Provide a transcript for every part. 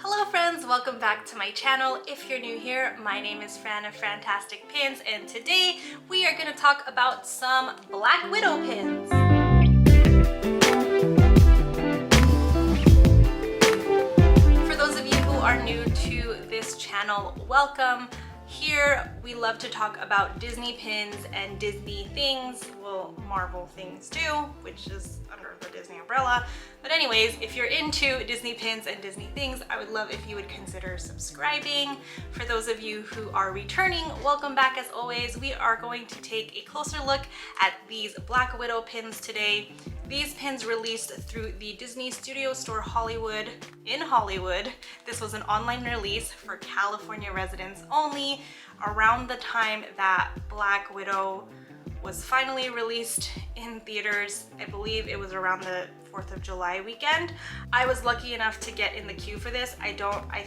Hello friends, welcome back to my channel. If you're new here, my name is Fran of Frantastic Pins, and today we are going to talk about some Black Widow pins. For those of you who are new to this channel, welcome. Here we love to talk about Disney pins and Disney things, well, Marvel things too, which is under the Disney umbrella. But anyways, if you're into Disney pins and Disney things, I would love if you would consider subscribing. For those of you who are returning, welcome back as always. We are going to take a closer look at these Black Widow pins today. These pins released through the Disney Studio Store Hollywood in Hollywood. This was an online release for California residents only around the time that Black Widow was finally released in theaters. I believe it was around the 4th of July weekend. I was lucky enough to get in the queue for this. I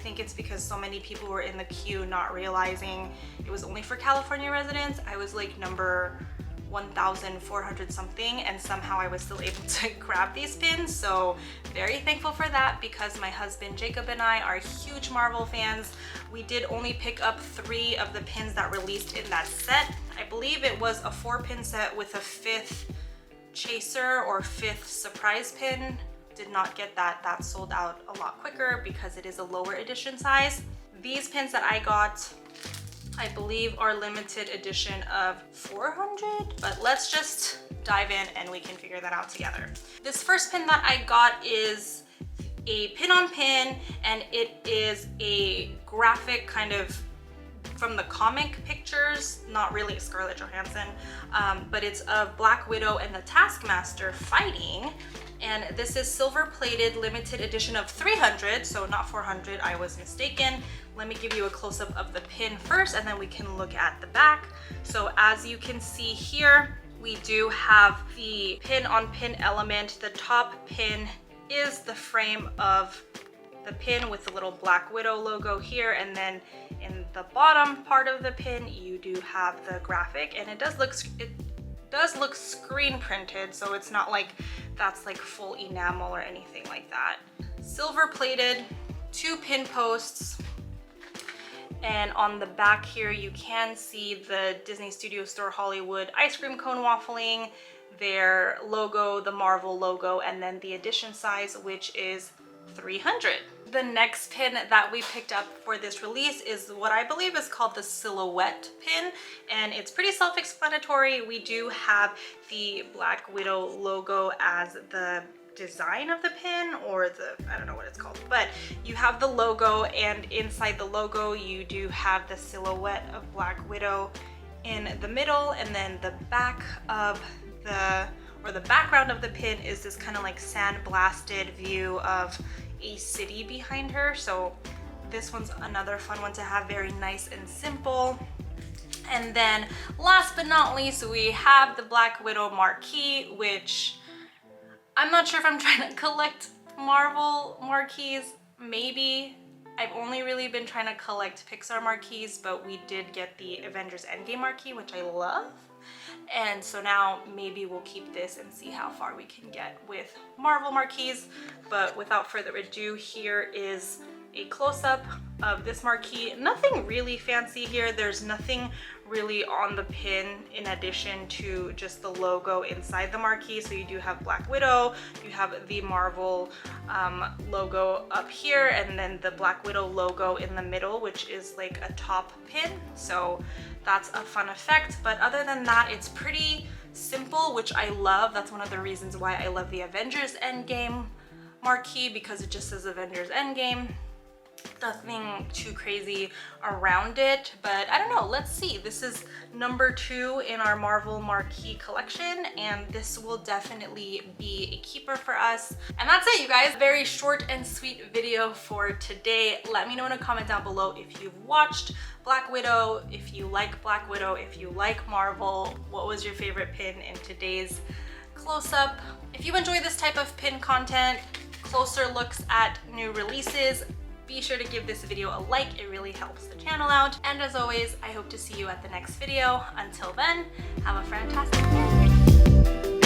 think it's because so many people were in the queue not realizing it was only for California residents. I was like number 1,400 something, and somehow I was still able to grab these pins, so very thankful for that because my husband Jacob and I are huge Marvel fans. We did only pick up 3 of the pins that released in that set. I believe it was a 4-pin set with a 5th chaser or 5th surprise pin. Did not get that. That sold out a lot quicker because it is a lower edition size. These pins that I got, I believe, are limited edition of 400, but let's just dive in and we can figure that out together. This first pin that I got is a pin-on-pin, and it is a graphic kind of from the comic pictures, not really Scarlett Johansson, but it's of Black Widow and the Taskmaster fighting. And this is silver-plated limited edition of 300, so not 400, I was mistaken. Let me give you a close-up of the pin first, and then we can look at the back. So as you can see here, we do have the pin-on-pin element. The top pin is the frame of the pin with the little Black Widow logo here, and then in the bottom part of the pin, you do have the graphic, and it does look screen printed, so it's not like that's like full enamel or anything like that. Silver plated, 2 pin posts, and on the back here you can see the Disney Studio Store Hollywood ice cream cone waffling, their logo, the Marvel logo, and then the edition size, which is 300. The next pin that we picked up for this release is what I believe is called the silhouette pin, and it's pretty self-explanatory. We do have the Black Widow logo as the design of the pin, or I don't know what it's called, but you have the logo, and inside the logo you do have the silhouette of Black Widow in the middle, and then the back of the background of the pin is this kind of like sandblasted view of a city behind her. So this one's another fun one to have, very nice and simple. And then last but not least, we have the Black Widow Marquee, which I'm not sure if I'm trying to collect Marvel marquees. Maybe. I've only really been trying to collect Pixar marquees, but we did get the Avengers Endgame marquee, which I love. And so now maybe we'll keep this and see how far we can get with Marvel marquees. But without further ado, here is a close-up of this marquee. Nothing really fancy here. There's nothing really on the pin in addition to just the logo inside the marquee. So you do have Black Widow, you have the Marvel logo up here, and then the Black Widow logo in the middle, which is like a top pin. So that's a fun effect. But other than that, it's pretty simple, which I love. That's one of the reasons why I love the Avengers Endgame marquee, because it just says Avengers Endgame. Nothing too crazy around it, but I don't know, let's see. This is number 2 in our Marvel marquee collection, and this will definitely be a keeper for us. And that's it, you guys. Very short and sweet video for today. Let me know in a comment down below if you've watched Black Widow, if you like Black Widow, if you like Marvel, what was your favorite pin in today's close-up. If you enjoy this type of pin content, closer looks at new releases, be sure to give this video a like. It really helps the channel out. And as always, I hope to see you at the next video. Until then, have a fantastic day.